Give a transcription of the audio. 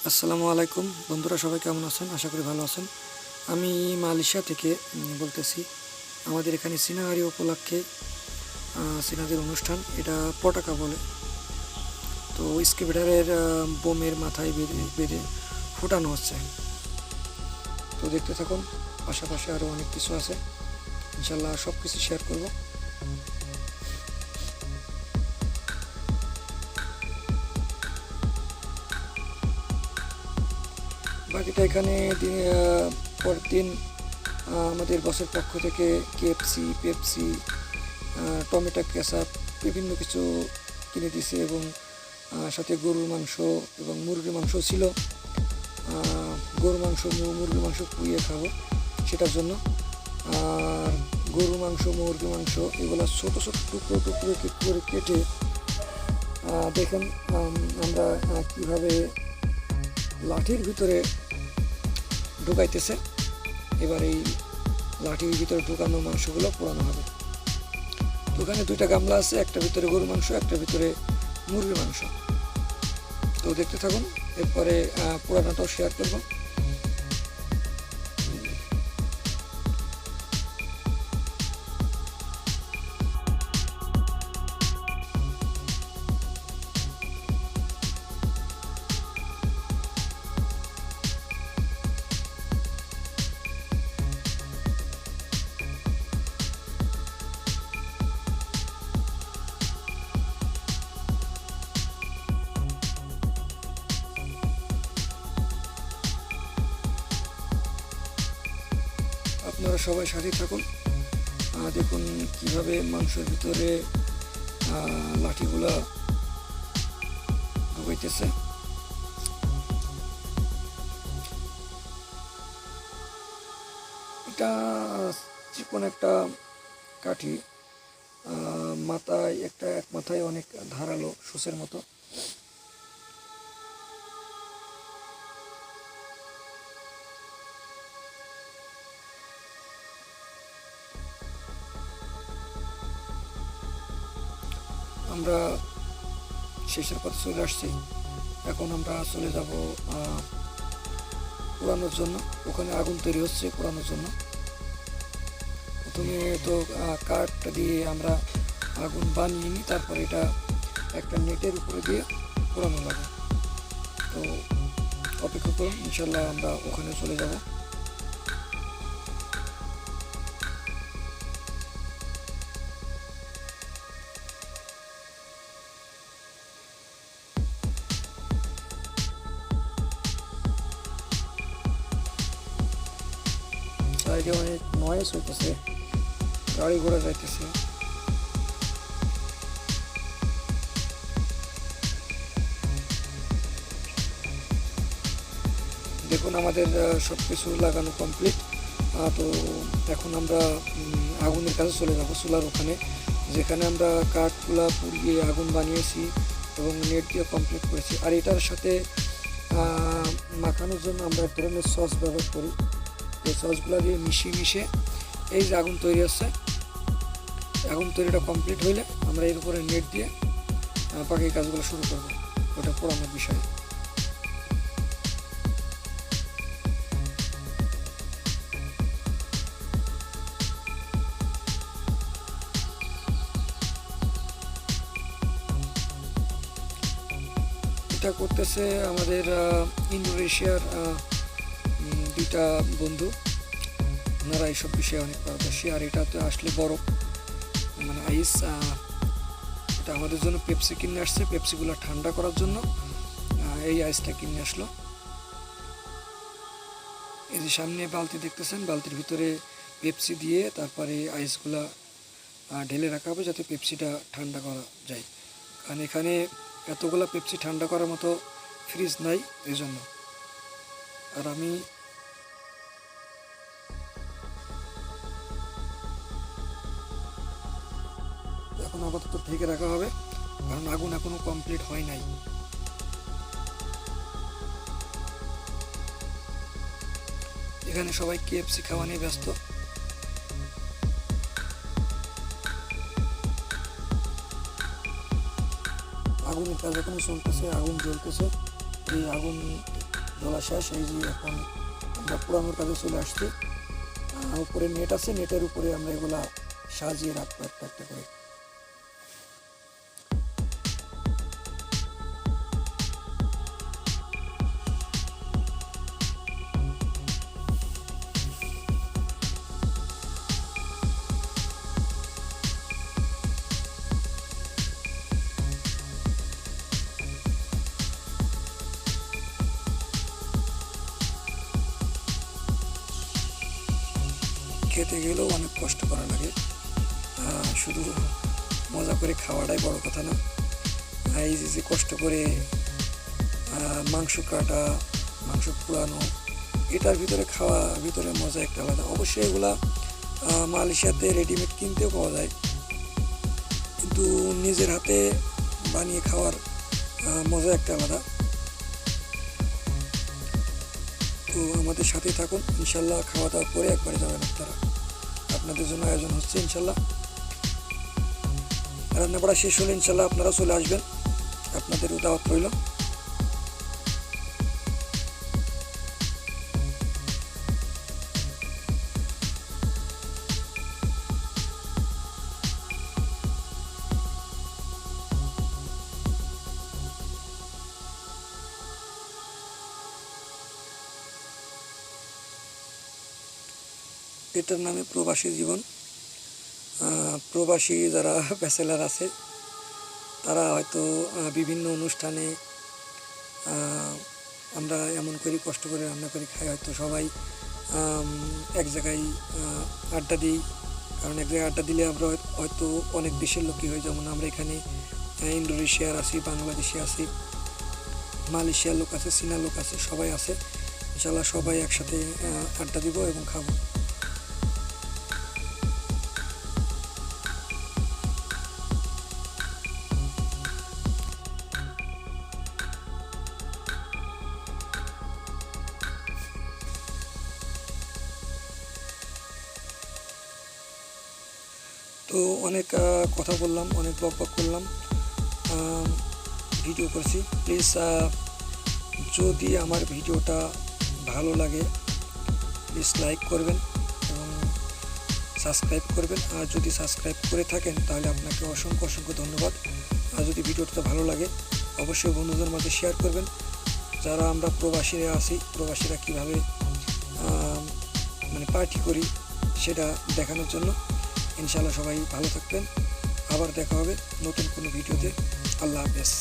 আসসালামু আলাইকুম বন্ধুরা, সবাই কেমন আছেন? আশা করি ভালো আছেন। আমি মালয়েশিয়া থেকে বলতেছি। আমাদের এখানে সিনাহারি উপলক্ষে সিনাদের অনুষ্ঠান, এটা পটাকা বলে। তো স্কিপিটারের বোমের মাথায় বেঁধে বেঁধে ফুটানো হচ্ছে। তো দেখতে থাকুন, পাশাপাশি আরও অনেক কিছু আছে, ইনশাল্লাহ সব কিছু শেয়ার করব। বাকিটা এখানে পরের দিন আমাদের বসের পক্ষ থেকে কেএফসি, পেপসি, টমেটো কেচাপ বিভিন্ন কিছু কিনে দিছে এবং সাথে গরুর মাংস এবং মুরগির মাংস ছিল। গরুর মাংস মুরগির মাংস পুড়িয়ে খাবো সেটার জন্য। আর গরুর মাংস মুরগির মাংস এগুলো ছোটো ছোটো টুকরো টুকরো করে কেটে দেখেন আমরা কীভাবে লাঠির ভিতরে ঢুকাইতেছে। এবার এই লাঠির ভিতরে ঢুকানো মাংসগুলো পোড়ানো হবে। তো ওখানে দুইটা গামলা আছে, একটা ভিতরে গরুর মাংস, একটা ভিতরে মুরগির মাংস। তো দেখতে থাকুন, এরপরে পোড়ানোটাও শেয়ার করব। আপনারা সবাই সাথে থাকুন, দেখুন কিভাবে মাংসের ভিতরে লাঠিগুলা ঢুকাইতেছে। এটা চিকন একটা কাঠি, মাথায় এক মাথায় অনেক ধারালো সুসের মতো। আমরা শেষের পথে চলে আসছি। এখন আমরা চলে যাব পোড়ানোর জন্য। ওখানে আগুন তৈরি হচ্ছে পোড়ানোর জন্য। প্রথমে তো কাঠটা দিয়ে আমরা আগুন বানিয়ে নিই, তারপরে এটা একটা নেটের উপরে দিয়ে পোড়ানো লাগে। তো অপেক্ষা করুন, ইনশাল্লাহ আমরা ওখানে চলে যাব। সাইডে অনেক নয়েজ হইতেছে, গাড়ি ঘোড়া যাইতেছে। দেখুন আমাদের সব কিছু লাগানো কমপ্লিট। তো এখন আমরা আগুনের কাছে চলে যাব, চুলার ওখানে, যেখানে আমরা কাঠগুলা পুড়িয়ে আগুন বানিয়েছি এবং নেট দিয়ে কমপ্লিট করেছি। আর এটার সাথে মাখানোর জন্য আমরা এক ধরনের সস ব্যবহার করি। এই সসগুলো দিয়ে মিশিয়ে এই যে আগুন তৈরি হচ্ছে, আগুন তৈরিটা কমপ্লিট হইলে আমরা এর উপরে নেট দিয়ে বাকি কাজগুলো শুরু করব, ওটা পোড়ানোর বিষয়ে। এটা করতেছে আমাদের ইন্দোনেশিয়ার দুইটা বন্ধু, ওনারা এইসব বিষয়ে অনেক পারদর্শী। আর এটাতে আসলে বরফ মানে আইস, এটা আমাদের জন্য পেপসি কিনে আসছে, পেপসিগুলো ঠান্ডা করার জন্য এই আইসটা কিনে আসলো। এই যে সামনে বালতি দেখতেছেন, বালতির ভিতরে পেপসি দিয়ে তারপরে আইসগুলা ঢেলে রাখা হবে যাতে পেপসিটা ঠান্ডা করা যায়। কারণ এখানে এতগুলা পেপসি ঠান্ডা করার মতো ফ্রিজ নাই, এই জন্য। আর আমি এখন আপাতত ঢেকে রাখা হবে, কারণ আগুন এখনো কমপ্লিট হয় নাই। এখানে সবাই কেএফসি খাওয়া নিয়ে ব্যস্ত। আগুনের কাজ এখনো চলতেছে, আগুন জ্বলতেছে। এই আগুন জ্বলা শেষ। এই যে এখন আমরা পোড়ানোর কাজে চলে আসছি। উপরে নেট আছে, নেটের উপরে আমরা এগুলা সাজিয়ে রাখবো একটা একটা করে। খেতে গেলেও অনেক কষ্ট করা লাগে, শুধু মজা করে খাওয়াটাই বড় কথা না। এই যে কষ্ট করে মাংস কাটা, মাংস পোড়ানো, এটার ভিতরে খাওয়া ভিতরে মজা একটা আলাদা। অবশ্যই এগুলা মালয়েশিয়াতে রেডিমেড কিনতেও পাওয়া যায়, কিন্তু নিজের হাতে বানিয়ে খাওয়ার মজা একটা আলাদা। তো আমাদের সাথে থাকুন, ইনশাল্লাহ খাওয়া দাওয়ার পরে একবারে যাবেন আপনারা। আপনাদের জন্য আয়োজন হচ্ছে ইনশাল্লাহ। রান্না বাড়া শেষ হলে ইনশাল্লাহ আপনারা চলে আসবেন, আপনাদেরও দাওয়াত রইল। এটার নামে প্রবাসী জীবন। প্রবাসী যারা ব্যাচেলার আছে তারা হয়তো বিভিন্ন অনুষ্ঠানে আমরা এমন করে কষ্ট করে রান্না করে খাই, হয়তো সবাই এক জায়গায় আড্ডা দিই। কারণ এক জায়গায় আড্ডা দিলে আমরা হয়তো অনেক দেশের লোকই হয়, যেমন আমরা এখানে ইন্দোনেশিয়ার আছি, বাংলাদেশে আছি, মালয়েশিয়ার লোক আছে, চীনার লোক আছে, সবাই আছে। ইনশাল্লাহ সবাই একসাথে আড্ডা দিব এবং খাবো। তো অনেক কথা বললাম, অনেক বকবক করলাম, ভিডিও করছি। প্লিজ যদি আমার ভিডিওটা ভালো লাগে প্লিজ লাইক করবেন এবং সাবস্ক্রাইব করবেন। আর যদি সাবস্ক্রাইব করে থাকেন তাহলে আপনাকে অসংখ্য অসংখ্য ধন্যবাদ। আর যদি ভিডিওটা ভালো লাগে অবশ্যই বন্ধুদের মধ্যে শেয়ার করবেন। যারা আমরা প্রবাসীরা আছি, প্রবাসীরা কীভাবে মানে পার্টি করি সেটা দেখানোর জন্য। ইনশাআল্লাহ সবাই ভালো থাকবেন, আবার দেখা হবে নতুন কোনো ভিডিওতে। আল্লাহ হাফেজ।